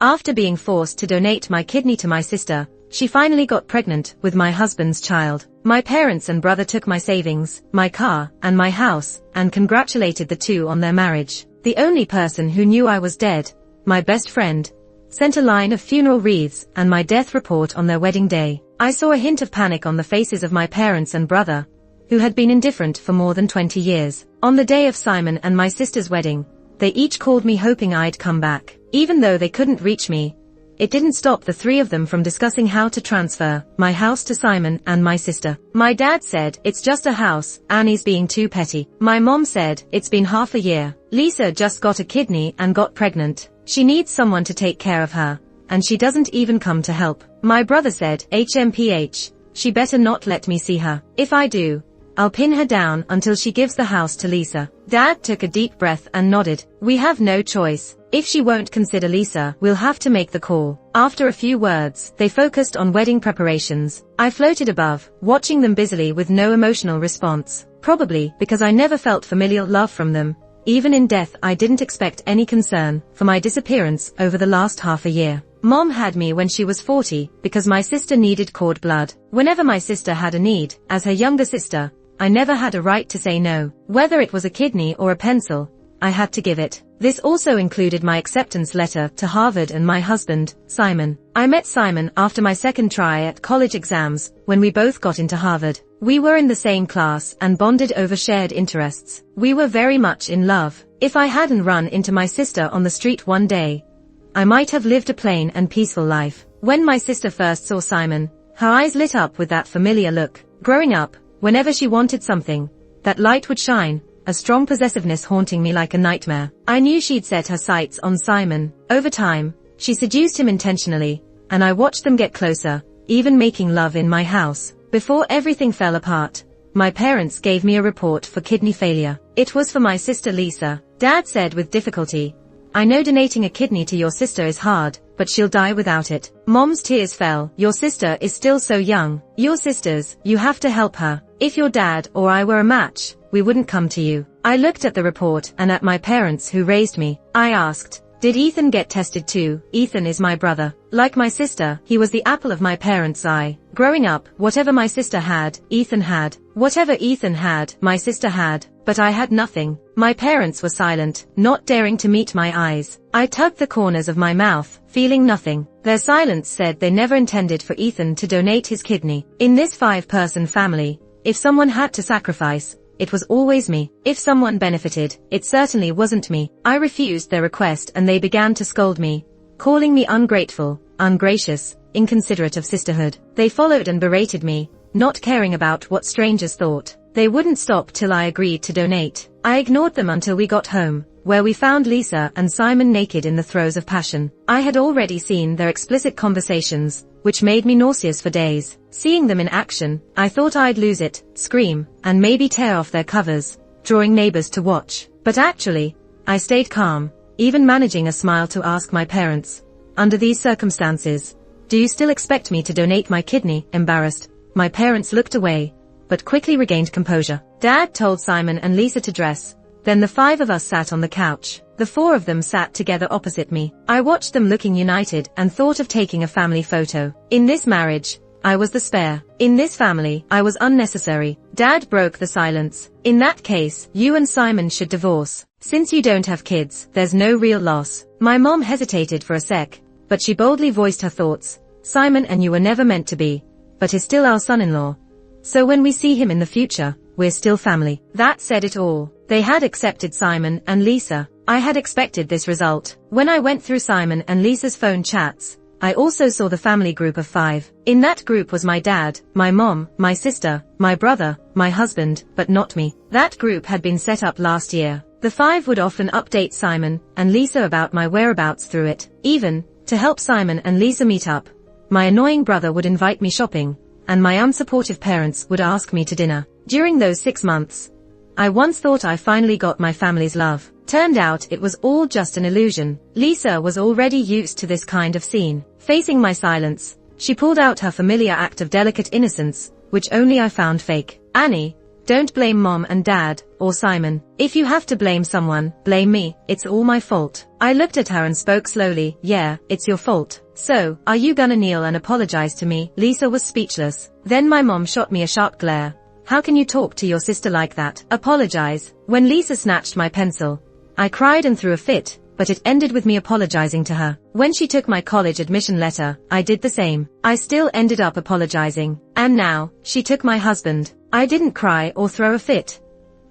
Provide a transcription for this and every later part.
After being forced to donate my kidney to my sister, she finally got pregnant with my husband's child. My parents and brother took my savings, my car, and my house, and congratulated the two on their marriage. The only person who knew I was dead, my best friend, sent a line of funeral wreaths and my death report on their wedding day. I saw a hint of panic on the faces of my parents and brother, who had been indifferent for more than 20 years. On the day of Simon and my sister's wedding, they each called me hoping I'd come back. Even though they couldn't reach me, it didn't stop the three of them from discussing how to transfer my house to Simon and my sister. My dad said, "It's just a house, Annie's being too petty." My mom said, "It's been half a year. Lisa just got a kidney and got pregnant. She needs someone to take care of her, and she doesn't even come to help." My brother said, "HMPH, she better not let me see her. If I do, I'll pin her down until she gives the house to Lisa." Dad took a deep breath and nodded. "We have no choice. If she won't consider Lisa, we'll have to make the call." After a few words, they focused on wedding preparations. I floated above, watching them busily with no emotional response. Probably because I never felt familial love from them. Even in death, I didn't expect any concern for my disappearance over the last half a year. Mom had me when she was 40 because my sister needed cord blood. Whenever my sister had a need, as her younger sister, I never had a right to say no. Whether it was a kidney or a pencil, I had to give it. This also included my acceptance letter to Harvard and my husband, Simon. I met Simon after my second try at college exams, when we both got into Harvard. We were in the same class and bonded over shared interests. We were very much in love. If I hadn't run into my sister on the street one day, I might have lived a plain and peaceful life. When my sister first saw Simon, her eyes lit up with that familiar look. Growing up, whenever she wanted something, that light would shine, a strong possessiveness haunting me like a nightmare. I knew she'd set her sights on Simon. Over time, she seduced him intentionally, and I watched them get closer, even making love in my house. Before everything fell apart, my parents gave me a report for kidney failure. It was for my sister Lisa. Dad said with difficulty, "I know donating a kidney to your sister is hard, but she'll die without it." Mom's tears fell. "Your sister is still so young. Your sisters, you have to help her. If your dad or I were a match, we wouldn't come to you." I looked at the report and at my parents who raised me. I asked, "Did Ethan get tested too?" Ethan is my brother. Like my sister, he was the apple of my parents' eye. Growing up, whatever my sister had, Ethan had. Whatever Ethan had, my sister had. But I had nothing. My parents were silent, not daring to meet my eyes. I tugged the corners of my mouth, feeling nothing. Their silence said they never intended for Ethan to donate his kidney. In this 5-person family, if someone had to sacrifice, it was always me. If someone benefited, it certainly wasn't me. I refused their request and they began to scold me, calling me ungrateful, ungracious, inconsiderate of sisterhood. They followed and berated me, not caring about what strangers thought. They wouldn't stop till I agreed to donate. I ignored them until we got home, where we found Lisa and Simon naked in the throes of passion. I had already seen their explicit conversations, which made me nauseous for days. Seeing them in action, I thought I'd lose it, scream, and maybe tear off their covers, drawing neighbors to watch. But actually, I stayed calm, even managing a smile to ask my parents, "Under these circumstances, do you still expect me to donate my kidney?" Embarrassed, my parents looked away, but quickly regained composure. Dad told Simon and Lisa to dress. Then the 5 of us sat on the couch. The 4 of them sat together opposite me. I watched them looking united and thought of taking a family photo. In this marriage, I was the spare. In this family, I was unnecessary. Dad broke the silence. "In that case, you and Simon should divorce. Since you don't have kids, there's no real loss." My mom hesitated for a sec, but she boldly voiced her thoughts. "Simon and you were never meant to be, but he's still our son-in-law. So when we see him in the future, we're still family." That said it all. They had accepted Simon and Lisa. I had expected this result. When I went through Simon and Lisa's phone chats, I also saw the family group of 5. In that group was my dad, my mom, my sister, my brother, my husband, but not me. That group had been set up last year. The 5 would often update Simon and Lisa about my whereabouts through it. Even, to help Simon and Lisa meet up, my annoying brother would invite me shopping, and my unsupportive parents would ask me to dinner. During those 6 months, I once thought I finally got my family's love. Turned out it was all just an illusion. Lisa was already used to this kind of scene. Facing my silence, she pulled out her familiar act of delicate innocence, which only I found fake. "Annie, Don't blame mom and dad, or Simon. If you have to blame someone, blame me, it's all my fault. I looked at her and spoke slowly. Yeah, it's your fault. So, are you gonna kneel and apologize to me? Lisa was speechless. Then my mom shot me a sharp glare. How can you talk to your sister like that? Apologize. When Lisa snatched my pencil, I cried and threw a fit, but it ended with me apologizing to her. When she took my college admission letter, I did the same. I still ended up apologizing. And now, she took my husband. I didn't cry or throw a fit.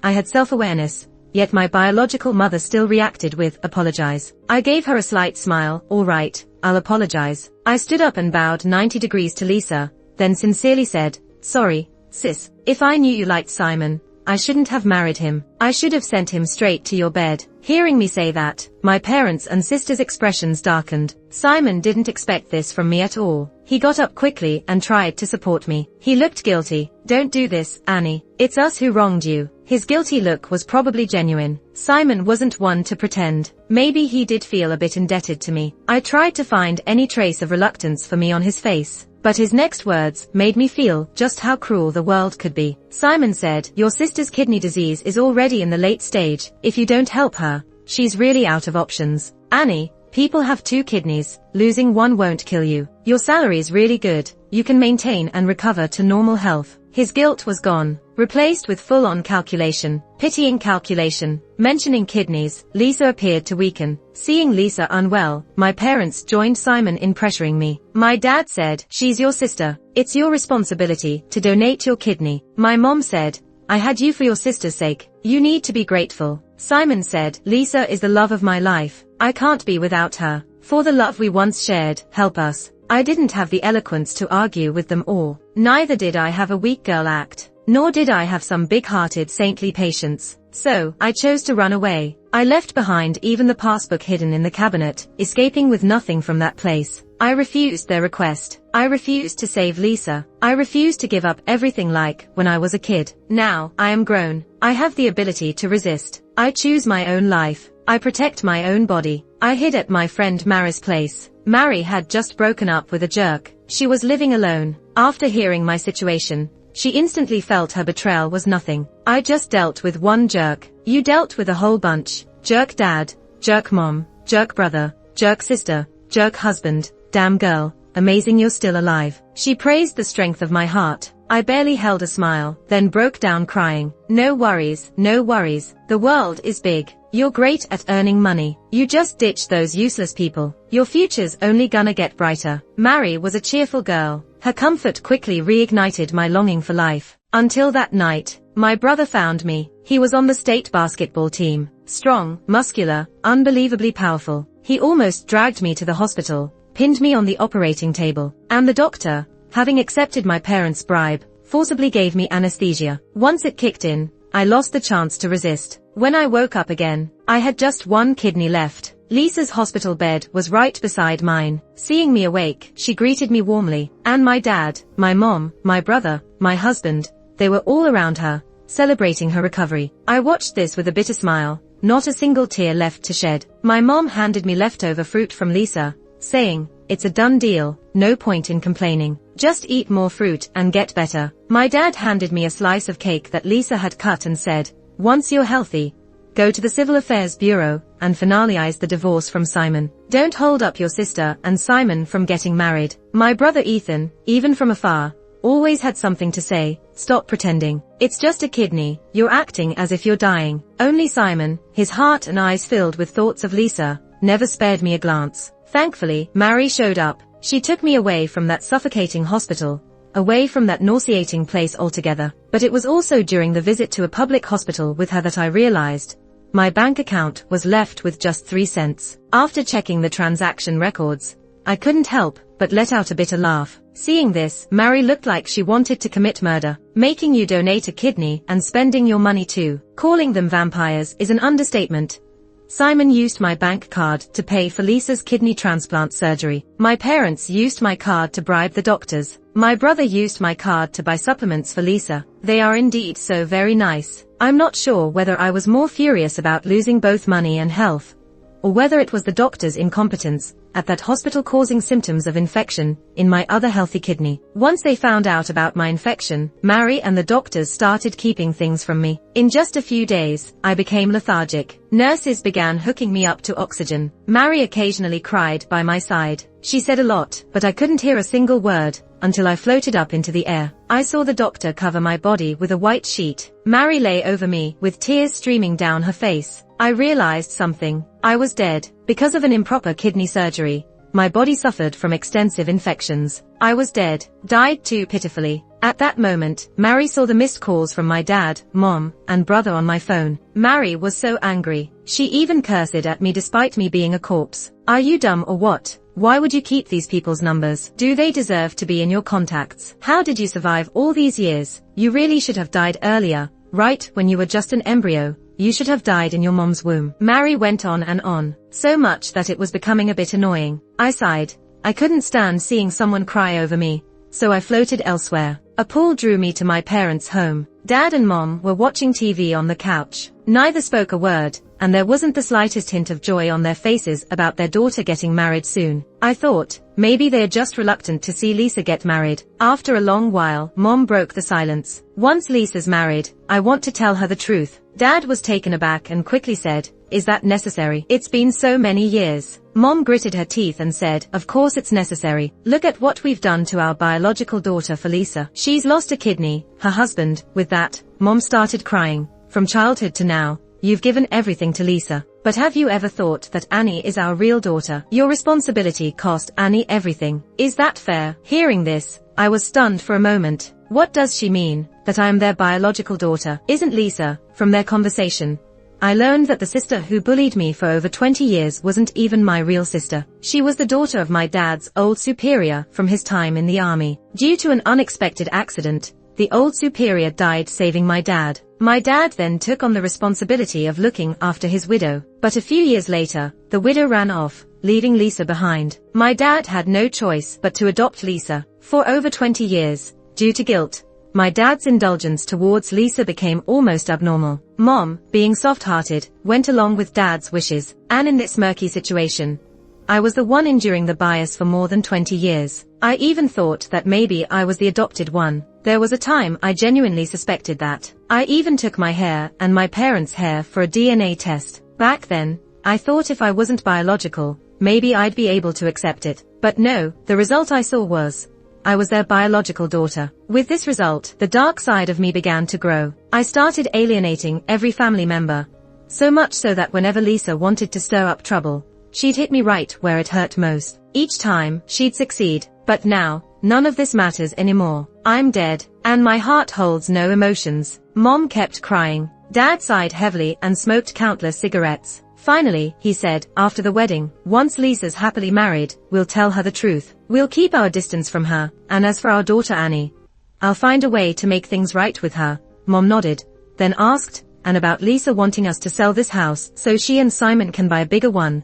I had self-awareness, yet my biological mother still reacted with, apologize. I gave her a slight smile. All right, I'll apologize. I stood up and bowed 90 degrees to Lisa, then sincerely said, sorry, sis. If I knew you liked Simon, I shouldn't have married him. I should have sent him straight to your bed. Hearing me say that, my parents' and sister's expressions darkened. Simon didn't expect this from me at all. He got up quickly and tried to support me. He looked guilty. Don't do this, Annie. It's us who wronged you. His guilty look was probably genuine. Simon wasn't one to pretend. Maybe he did feel a bit indebted to me. I tried to find any trace of reluctance for me on his face. But his next words made me feel just how cruel the world could be. Simon said, your sister's kidney disease is already in the late stage. If you don't help her, she's really out of options. Annie, people have 2 kidneys. Losing one won't kill you. Your salary's really good. You can maintain and recover to normal health. His guilt was gone, replaced with full-on calculation, pitying calculation. Mentioning kidneys, Lisa appeared to weaken. Seeing Lisa unwell, my parents joined Simon in pressuring me. My dad said, she's your sister. It's your responsibility to donate your kidney. My mom said, I had you for your sister's sake. You need to be grateful. Simon said, Lisa is the love of my life. I can't be without her. For the love we once shared, help us. I didn't have the eloquence to argue with them all. Neither did I have a weak girl act. Nor did I have some big-hearted saintly patience. So, I chose to run away. I left behind even the passbook hidden in the cabinet, escaping with nothing from that place. I refused their request. I refused to save Lisa. I refused to give up everything like when I was a kid. Now, I am grown. I have the ability to resist. I choose my own life. I protect my own body. I hid at my friend Mary's place. Mary had just broken up with a jerk. She was living alone. After hearing my situation, she instantly felt her betrayal was nothing. I just dealt with one jerk. You dealt with a whole bunch. Jerk dad, jerk mom, jerk brother, jerk sister, jerk husband, damn girl, amazing you're still alive. She praised the strength of my heart. I barely held a smile, then broke down crying. No worries, no worries. The world is big. You're great at earning money. You just ditch those useless people. Your future's only gonna get brighter. Mary was a cheerful girl. Her comfort quickly reignited my longing for life. Until that night, my brother found me. He was on the state basketball team. Strong, muscular, unbelievably powerful. He almost dragged me to the hospital, pinned me on the operating table, and the doctor, having accepted my parents' bribe, forcibly gave me anesthesia. Once it kicked in, I lost the chance to resist. When I woke up again, I had just one kidney left. Lisa's hospital bed was right beside mine. Seeing me awake, she greeted me warmly. And my dad, my mom, my brother, my husband, they were all around her, celebrating her recovery. I watched this with a bitter smile, not a single tear left to shed. My mom handed me leftover fruit from Lisa, saying, it's a done deal, no point in complaining. Just eat more fruit and get better. My dad handed me a slice of cake that Lisa had cut and said, once you're healthy, go to the Civil Affairs Bureau and finalize the divorce from Simon. Don't hold up your sister and Simon from getting married. My brother Ethan, even from afar, always had something to say. Stop pretending. It's just a kidney. You're acting as if you're dying. Only Simon, his heart and eyes filled with thoughts of Lisa, never spared me a glance. Thankfully, Mary showed up. She took me away from that suffocating hospital, away from that nauseating place altogether. But it was also during the visit to a public hospital with her that I realized my bank account was left with just 3 cents. After checking the transaction records, I couldn't help but let out a bitter laugh. Seeing this, Mary looked like she wanted to commit murder. Making you donate a kidney and spending your money too. Calling them vampires is an understatement. Simon used my bank card to pay for Lisa's kidney transplant surgery. My parents used my card to bribe the doctors. My brother used my card to buy supplements for Lisa. They are indeed so very nice. I'm not sure whether I was more furious about losing both money and health, or whether it was the doctor's incompetence at that hospital causing symptoms of infection in my other healthy kidney. Once they found out about my infection, Mary and the doctors started keeping things from me. In just a few days, I became lethargic. Nurses began hooking me up to oxygen. Mary occasionally cried by my side. She said a lot, but I couldn't hear a single word until I floated up into the air. I saw the doctor cover my body with a white sheet. Mary lay over me with tears streaming down her face. I realized something. I was dead. Because of an improper kidney surgery, my body suffered from extensive infections. I was dead. Died too pitifully. At that moment, Mary saw the missed calls from my dad, mom, and brother on my phone. Mary was so angry. She even cursed at me despite me being a corpse. Are you dumb or what? Why would you keep these people's numbers? Do they deserve to be in your contacts? How did you survive all these years? You really should have died earlier, right when you were just an embryo. You should have died in your mom's womb. Mary went on and on, so much that it was becoming a bit annoying. I sighed. I couldn't stand seeing someone cry over me, so I floated elsewhere. A pull drew me to my parents' home. Dad and mom were watching TV on the couch. Neither spoke a word, and there wasn't the slightest hint of joy on their faces about their daughter getting married soon. I thought, maybe they're just reluctant to see Lisa get married. After a long while, mom broke the silence. Once Lisa's married, I want to tell her the truth. Dad was taken aback and quickly said, is that necessary? It's been so many years. Mom gritted her teeth and said, of course it's necessary. Look at what we've done to our biological daughter for Lisa. She's lost a kidney, her husband. With that, mom started crying. From childhood to now, you've given everything to Lisa. But have you ever thought that Annie is our real daughter? Your responsibility cost Annie everything. Is that fair? Hearing this, I was stunned for a moment. What does she mean, that I am their biological daughter? Isn't Lisa? From their conversation, I learned that the sister who bullied me for over 20 years wasn't even my real sister. She was the daughter of my dad's old superior from his time in the army. Due to an unexpected accident, the old superior died saving my dad. My dad then took on the responsibility of looking after his widow. But a few years later, the widow ran off, leaving Lisa behind. My dad had no choice but to adopt Lisa. For over 20 years, due to guilt, my dad's indulgence towards Lisa became almost abnormal. Mom, being soft-hearted, went along with dad's wishes. And in this murky situation, I was the one enduring the bias for more than 20 years. I even thought that maybe I was the adopted one. There was a time I genuinely suspected that. I even took my hair and my parents' hair for a DNA test. Back then, I thought if I wasn't biological, maybe I'd be able to accept it. But no, the result I saw was, I was their biological daughter. With this result, the dark side of me began to grow. I started alienating every family member. So much so that whenever Lisa wanted to stir up trouble, she'd hit me right where it hurt most. Each time, she'd succeed. But now, none of this matters anymore. I'm dead, and my heart holds no emotions. Mom kept crying. Dad sighed heavily and smoked countless cigarettes. Finally, he said, after the wedding, once Lisa's happily married, we'll tell her the truth. We'll keep our distance from her, and as for our daughter Annie, I'll find a way to make things right with her. Mom nodded, then asked, and about Lisa wanting us to sell this house so she and Simon can buy a bigger one.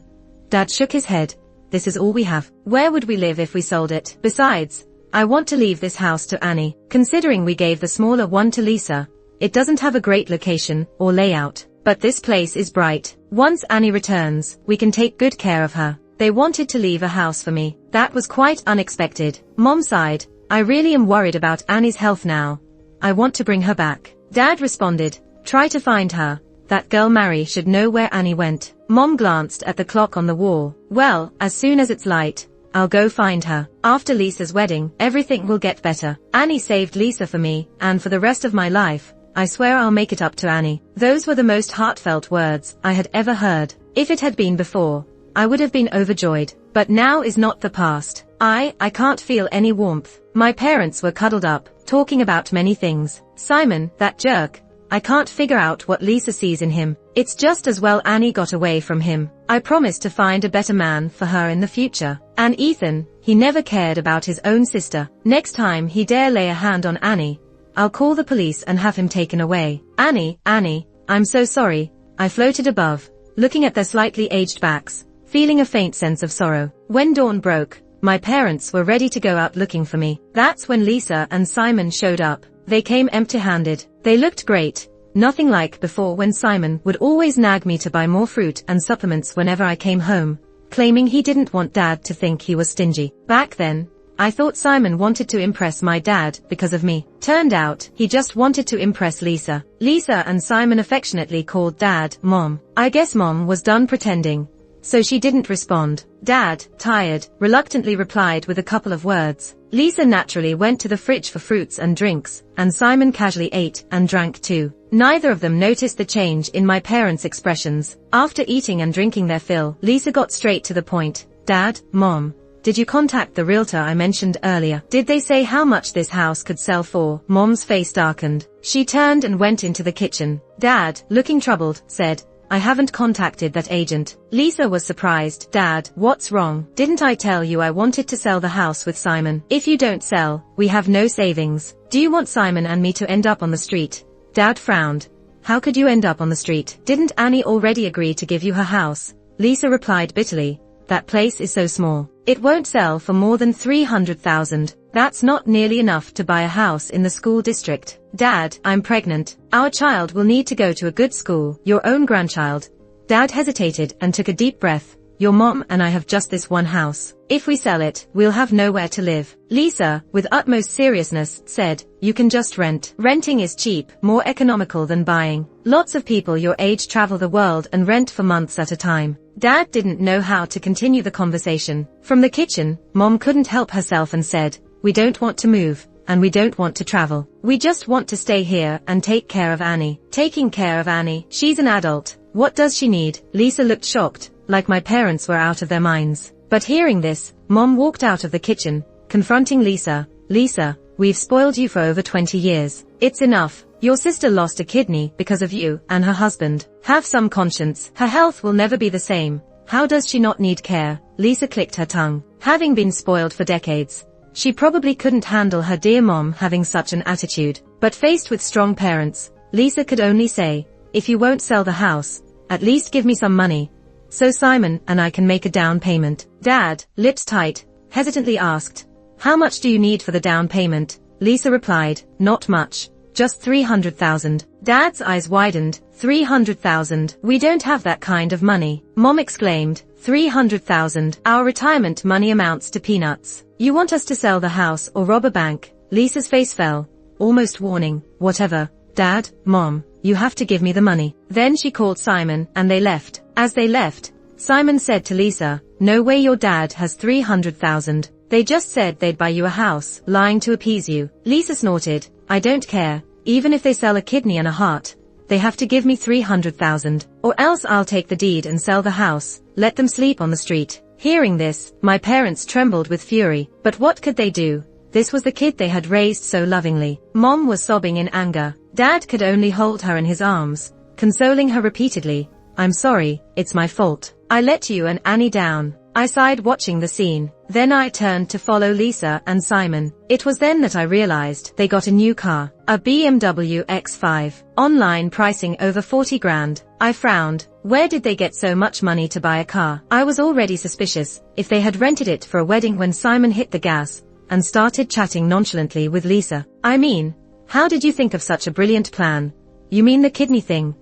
Dad shook his head. This is all we have. Where would we live if we sold it? Besides, I want to leave this house to Annie. Considering we gave the smaller one to Lisa, it doesn't have a great location or layout. But this place is bright. Once Annie returns, we can take good care of her. They wanted to leave a house for me. That was quite unexpected. Mom sighed. I really am worried about Annie's health now. I want to bring her back. Dad responded. Try to find her. That girl Mary should know where Annie went. Mom glanced at the clock on the wall. Well, as soon as it's light, I'll go find her. After Lisa's wedding, everything will get better. Annie saved Lisa for me, and for the rest of my life, I swear I'll make it up to Annie. Those were the most heartfelt words I had ever heard. If it had been before, I would have been overjoyed. But now is not the past. I can't feel any warmth. My parents were cuddled up, talking about many things. Simon, that jerk. I can't figure out what Lisa sees in him. It's just as well Annie got away from him. I promised to find a better man for her in the future. And Ethan, he never cared about his own sister. Next time he dare lay a hand on Annie, I'll call the police and have him taken away. Annie, I'm so sorry. I floated above, looking at their slightly aged backs, feeling a faint sense of sorrow. When dawn broke, my parents were ready to go out looking for me. That's when Lisa and Simon showed up. They came empty-handed. They looked great. Nothing like before when Simon would always nag me to buy more fruit and supplements whenever I came home claiming he didn't want Dad to think he was stingy. Back then, I thought Simon wanted to impress my dad because of me. Turned out, he just wanted to impress Lisa. Lisa and Simon affectionately called Dad Mom. I guess Mom was done pretending, so she didn't respond. Dad, tired, reluctantly replied with a couple of words. Lisa naturally went to the fridge for fruits and drinks, and Simon casually ate and drank too. Neither of them noticed the change in my parents' expressions. After eating and drinking their fill, Lisa got straight to the point. Dad, Mom, did you contact the realtor I mentioned earlier? Did they say how much this house could sell for? Mom's face darkened. She turned and went into the kitchen. Dad, looking troubled, said, I haven't contacted that agent. Lisa was surprised. Dad, what's wrong? Didn't I tell you I wanted to sell the house with Simon? If you don't sell, we have no savings. Do you want Simon and me to end up on the street? Dad frowned. How could you end up on the street? Didn't Annie already agree to give you her house? Lisa replied bitterly. That place is so small. It won't sell for more than $300,000. That's not nearly enough to buy a house in the school district. Dad, I'm pregnant. Our child will need to go to a good school. Your own grandchild. Dad hesitated and took a deep breath. Your mom and I have just this one house. If we sell it, we'll have nowhere to live. Lisa, with utmost seriousness, said, you can just rent. Renting is cheap, more economical than buying. Lots of people your age travel the world and rent for months at a time. Dad didn't know how to continue the conversation. From the kitchen, Mom couldn't help herself and said, we don't want to move, and we don't want to travel. We just want to stay here and take care of Annie. Taking care of Annie? She's an adult. What does she need? Lisa looked shocked, like my parents were out of their minds. But hearing this, Mom walked out of the kitchen, confronting Lisa. Lisa, we've spoiled you for over 20 years. It's enough. Your sister lost a kidney because of you and her husband. Have some conscience. Her health will never be the same. How does she not need care? Lisa clicked her tongue. Having been spoiled for decades, she probably couldn't handle her dear mom having such an attitude. But faced with strong parents, Lisa could only say, if you won't sell the house, at least give me some money, so Simon and I can make a down payment. Dad, lips tight, hesitantly asked, how much do you need for the down payment? Lisa replied, not much. Just $300,000. Dad's eyes widened. $300,000. We don't have that kind of money. Mom exclaimed. $300,000. Our retirement money amounts to peanuts. You want us to sell the house or rob a bank? Lisa's face fell, almost warning. Whatever. Dad, Mom, you have to give me the money. Then she called Simon and they left. As they left, Simon said to Lisa, no way your dad has $300,000. They just said they'd buy you a house, lying to appease you. Lisa snorted. I don't care. Even if they sell a kidney and a heart, they have to give me $300,000. Or else I'll take the deed and sell the house, let them sleep on the street. Hearing this, my parents trembled with fury. But what could they do? This was the kid they had raised so lovingly. Mom was sobbing in anger. Dad could only hold her in his arms, consoling her repeatedly. I'm sorry, it's my fault. I let you and Annie down. I sighed watching the scene. Then I turned to follow Lisa and Simon. It was then that I realized they got a new car, a BMW X5. Online pricing over 40 grand. I frowned. Where did they get so much money to buy a car? I was already suspicious if they had rented it for a wedding when Simon hit the gas and started chatting nonchalantly with Lisa. I mean, how did you think of such a brilliant plan? You mean the kidney thing?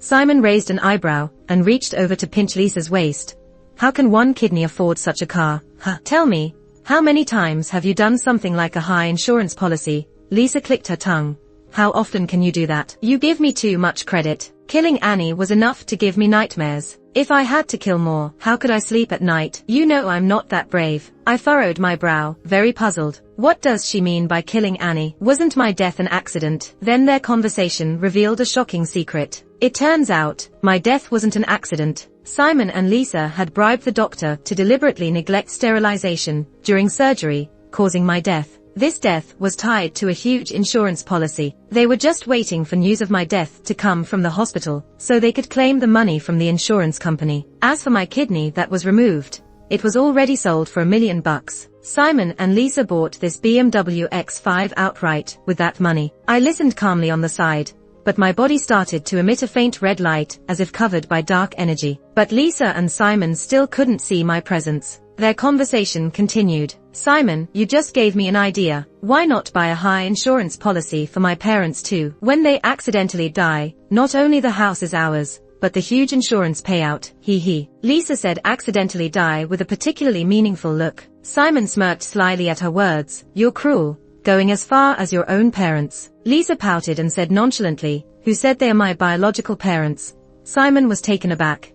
Simon raised an eyebrow and reached over to pinch Lisa's waist. How can one kidney afford such a car? Huh? Tell me, how many times have you done something like a high insurance policy? Lisa clicked her tongue. How often can you do that? You give me too much credit. Killing Annie was enough to give me nightmares. If I had to kill more, how could I sleep at night? You know I'm not that brave. I furrowed my brow, very puzzled. What does she mean by killing Annie? Wasn't my death an accident? Then their conversation revealed a shocking secret. It turns out, my death wasn't an accident. Simon and Lisa had bribed the doctor to deliberately neglect sterilization during surgery, causing my death. This death was tied to a huge insurance policy. They were just waiting for news of my death to come from the hospital, so they could claim the money from the insurance company. As for my kidney that was removed, it was already sold for $1 million. Simon and Lisa bought this BMW X5 outright with that money. I listened calmly on the side, but my body started to emit a faint red light as if covered by dark energy. But Lisa and Simon still couldn't see my presence. Their conversation continued. Simon, you just gave me an idea. Why not buy a high insurance policy for my parents too? When they accidentally die, not only the house is ours, but the huge insurance payout, he. Lisa said accidentally die with a particularly meaningful look. Simon smirked slyly at her words. You're cruel, going as far as your own parents. Lisa pouted and said nonchalantly, who said they are my biological parents? Simon was taken aback.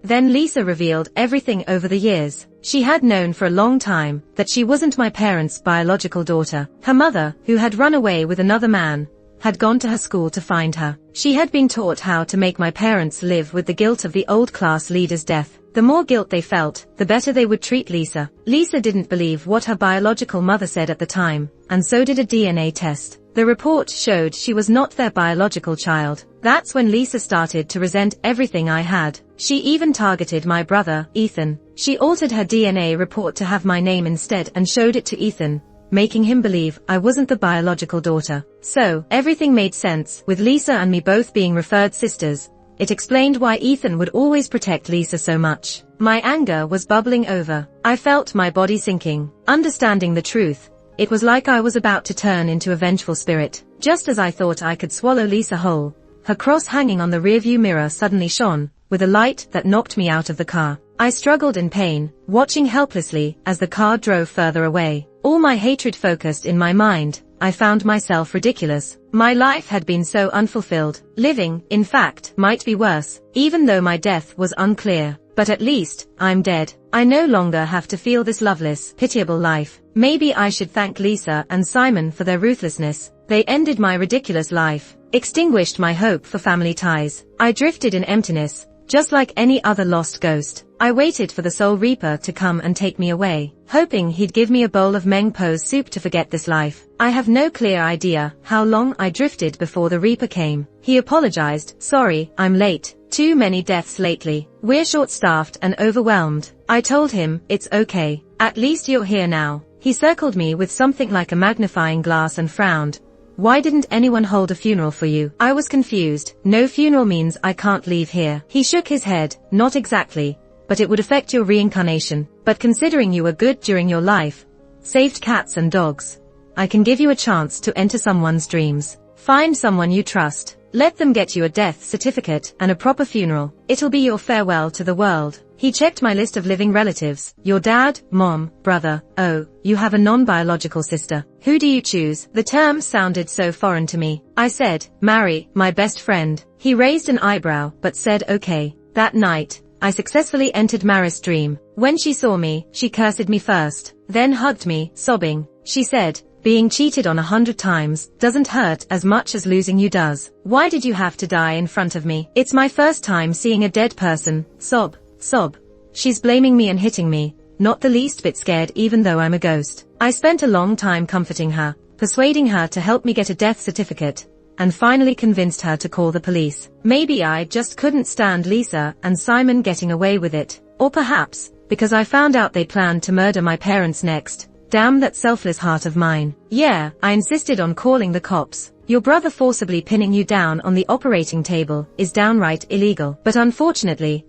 Then Lisa revealed everything over the years. She had known for a long time that she wasn't my parents' biological daughter. Her mother, who had run away with another man, had gone to her school to find her. She had been taught how to make my parents live with the guilt of the old class leader's death. The more guilt they felt, the better they would treat Lisa. Lisa didn't believe what her biological mother said at the time, and so did a DNA test. The report showed she was not their biological child. That's when Lisa started to resent everything I had. She even targeted my brother, Ethan. She altered her DNA report to have my name instead and showed it to Ethan, making him believe I wasn't the biological daughter. So, everything made sense, with Lisa and me both being referred sisters. It explained why Ethan would always protect Lisa so much. My anger was bubbling over. I felt my body sinking. Understanding the truth, it was like I was about to turn into a vengeful spirit. Just as I thought I could swallow Lisa whole, her cross hanging on the rearview mirror suddenly shone, with a light that knocked me out of the car. I struggled in pain, watching helplessly as the car drove further away. All my hatred focused in my mind. I found myself ridiculous. My life had been so unfulfilled. Living, in fact, might be worse, even though my death was unclear. But at least, I'm dead. I no longer have to feel this loveless, pitiable life. Maybe I should thank Lisa and Simon for their ruthlessness. They ended my ridiculous life, extinguished my hope for family ties. I drifted in emptiness, just like any other lost ghost. I waited for the Soul Reaper to come and take me away, hoping he'd give me a bowl of Meng Po's soup to forget this life. I have no clear idea how long I drifted before the Reaper came. He apologized. Sorry, I'm late. Too many deaths lately. We're short-staffed and overwhelmed. I told him, it's okay. At least you're here now. He circled me with something like a magnifying glass and frowned. Why didn't anyone hold a funeral for you? I was confused. No funeral means I can't leave here. He shook his head. Not exactly. But it would affect your reincarnation. But considering you were good during your life, saved cats and dogs, I can give you a chance to enter someone's dreams. Find someone you trust. Let them get you a death certificate and a proper funeral. It'll be your farewell to the world. He checked my list of living relatives. Your dad, mom, brother. Oh, you have a non-biological sister. Who do you choose? The term sounded so foreign to me. I said, marry, my best friend. He raised an eyebrow, but said okay. That night, I successfully entered Maris' dream. When she saw me, she cursed me first, then hugged me, sobbing. She said, being cheated on 100 times doesn't hurt as much as losing you does. Why did you have to die in front of me? It's my first time seeing a dead person. Sob, sob. She's blaming me and hitting me, not the least bit scared even though I'm a ghost. I spent a long time comforting her, persuading her to help me get a death certificate, and finally convinced her to call the police. Maybe I just couldn't stand Lisa and Simon getting away with it. Or perhaps, because I found out they planned to murder my parents next. Damn that selfless heart of mine. Yeah, I insisted on calling the cops. Your brother forcibly pinning you down on the operating table is downright illegal. But unfortunately,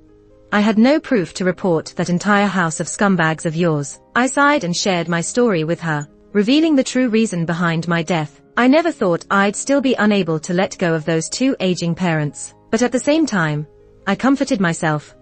I had no proof to report that entire house of scumbags of yours. I sighed and shared my story with her, revealing the true reason behind my death. I never thought I'd still be unable to let go of those two aging parents. But at the same time, I comforted myself.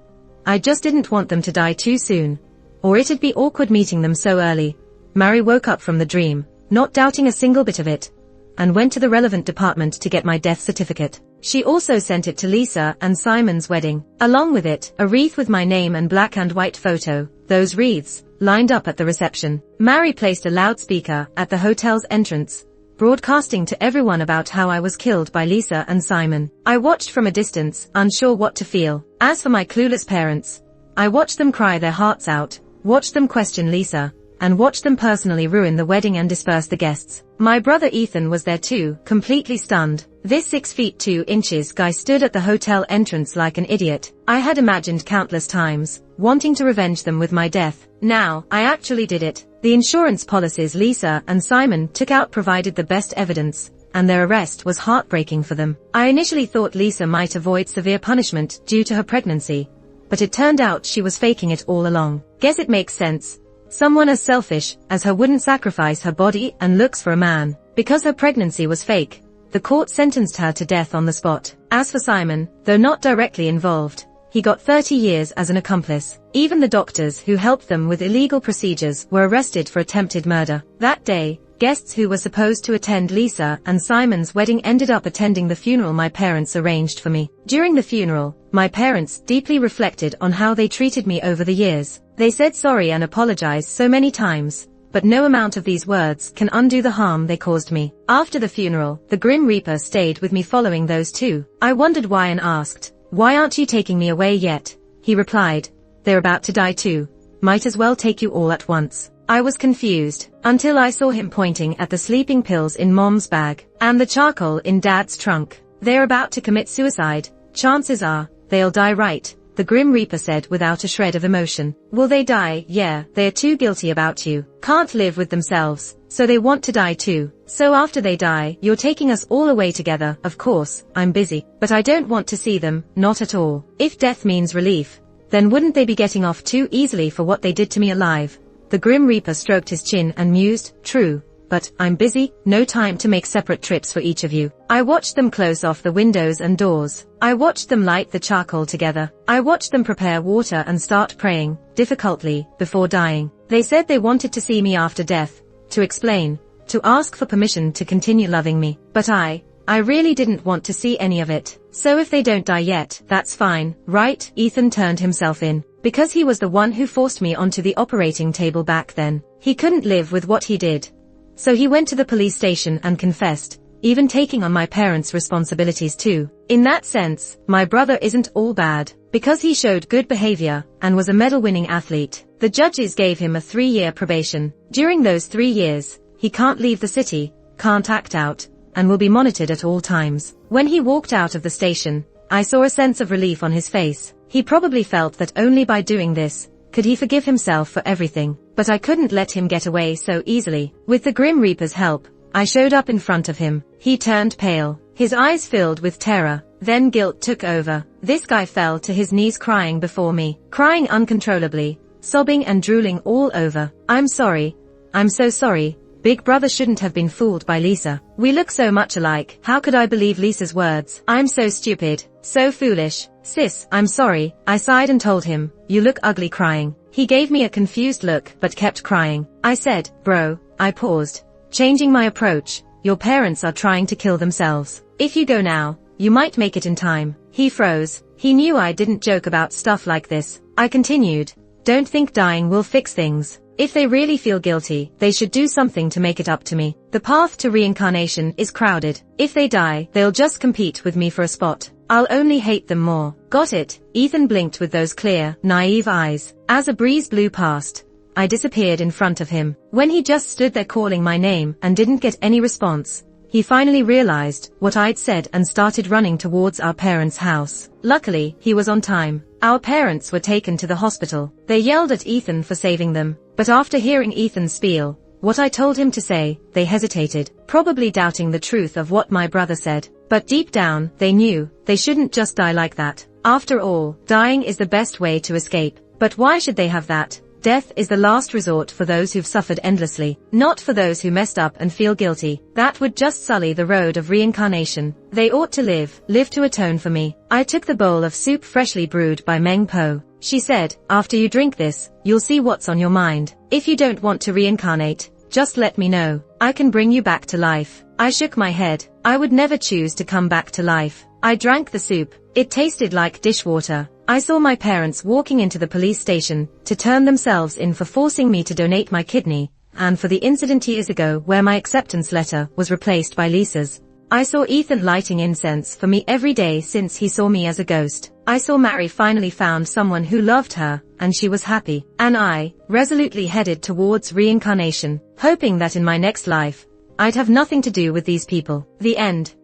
I just didn't want them to die too soon, or it'd be awkward meeting them so early. Mary woke up from the dream, not doubting a single bit of it, and went to the relevant department to get my death certificate. She also sent it to Lisa and Simon's wedding. Along with it, a wreath with my name and black and white photo. Those wreaths lined up at the reception. Mary placed a loudspeaker at the hotel's entrance, broadcasting to everyone about how I was killed by Lisa and Simon. I watched from a distance, unsure what to feel. As for my clueless parents, I watched them cry their hearts out, watched them question Lisa, and watched them personally ruin the wedding and disperse the guests. My brother Ethan was there too, completely stunned. This 6 feet 2 inches guy stood at the hotel entrance like an idiot. I had imagined countless times, wanting to revenge them with my death. Now, I actually did it. The insurance policies Lisa and Simon took out provided the best evidence, and their arrest was heartbreaking for them. I initially thought Lisa might avoid severe punishment due to her pregnancy, but it turned out she was faking it all along. Guess it makes sense. Someone as selfish as her wouldn't sacrifice her body and looks for a man. Because her pregnancy was fake, the court sentenced her to death on the spot. As for Simon, though not directly involved, he got 30 years as an accomplice. Even the doctors who helped them with illegal procedures were arrested for attempted murder. That day, guests who were supposed to attend Lisa and Simon's wedding ended up attending the funeral my parents arranged for me. During the funeral, my parents deeply reflected on how they treated me over the years. They said sorry and apologized so many times, but no amount of these words can undo the harm they caused me. After the funeral, the Grim Reaper stayed with me following those two. I wondered why and asked, "Why aren't you taking me away yet?" He replied, "They're about to die too. Might as well take you all at once." I was confused, until I saw him pointing at the sleeping pills in Mom's bag, and the charcoal in Dad's trunk. "They're about to commit suicide. Chances are, they'll die, right?" the Grim Reaper said without a shred of emotion. "Will they die? Yeah, they're too guilty about you. Can't live with themselves, so they want to die too. So after they die, you're taking us all away together." "Of course, I'm busy, but I don't want to see them, not at all. If death means relief, then wouldn't they be getting off too easily for what they did to me alive?" The Grim Reaper stroked his chin and mused, "True, but I'm busy, no time to make separate trips for each of you." I watched them close off the windows and doors. I watched them light the charcoal together. I watched them prepare water and start praying, difficultly, before dying. They said they wanted to see me after death, to explain, to ask for permission to continue loving me. But I really didn't want to see any of it. "So if they don't die yet, that's fine, right?" Ethan turned himself in, because he was the one who forced me onto the operating table back then. He couldn't live with what he did. So he went to the police station and confessed, even taking on my parents' responsibilities too. In that sense, my brother isn't all bad, because he showed good behavior and was a medal-winning athlete. The judges gave him a 3-year probation. During those 3 years, he can't leave the city, can't act out, and will be monitored at all times. When he walked out of the station, I saw a sense of relief on his face. He probably felt that only by doing this could he forgive himself for everything. But I couldn't let him get away so easily. With the Grim Reaper's help, I showed up in front of him. He turned pale. His eyes filled with terror. Then guilt took over. This guy fell to his knees crying before me, crying uncontrollably, sobbing and drooling all over. "I'm sorry. I'm so sorry. Big brother shouldn't have been fooled by Lisa. We look so much alike. How could I believe Lisa's words? I'm so stupid. So foolish. Sis, I'm sorry." I sighed and told him, "You look ugly crying." He gave me a confused look but kept crying. I said, "Bro," I paused, changing my approach, "your parents are trying to kill themselves. If you go now, you might make it in time." He froze. He knew I didn't joke about stuff like this. I continued, "Don't think dying will fix things. If they really feel guilty, they should do something to make it up to me. The path to reincarnation is crowded. If they die, they'll just compete with me for a spot. I'll only hate them more." "Got it?" Ethan blinked with those clear, naive eyes. As a breeze blew past, I disappeared in front of him. When he just stood there calling my name and didn't get any response, he finally realized what I'd said and started running towards our parents' house. Luckily, he was on time. Our parents were taken to the hospital. They yelled at Ethan for saving them, but after hearing Ethan's spiel, what I told him to say, they hesitated, probably doubting the truth of what my brother said. But deep down, they knew, they shouldn't just die like that. After all, dying is the best way to escape. But why should they have that? Death is the last resort for those who've suffered endlessly, not for those who messed up and feel guilty. That would just sully the road of reincarnation. They ought to live to atone for me. I took the bowl of soup freshly brewed by Meng Po. She said, "After you drink this, you'll see what's on your mind. If you don't want to reincarnate, just let me know. I can bring you back to life." I shook my head. I would never choose to come back to life. I drank the soup. It tasted like dishwater. I saw my parents walking into the police station to turn themselves in for forcing me to donate my kidney, and for the incident years ago where my acceptance letter was replaced by Lisa's. I saw Ethan lighting incense for me every day since he saw me as a ghost. I saw Mary finally found someone who loved her, and she was happy. And I resolutely headed towards reincarnation, hoping that in my next life, I'd have nothing to do with these people. The end.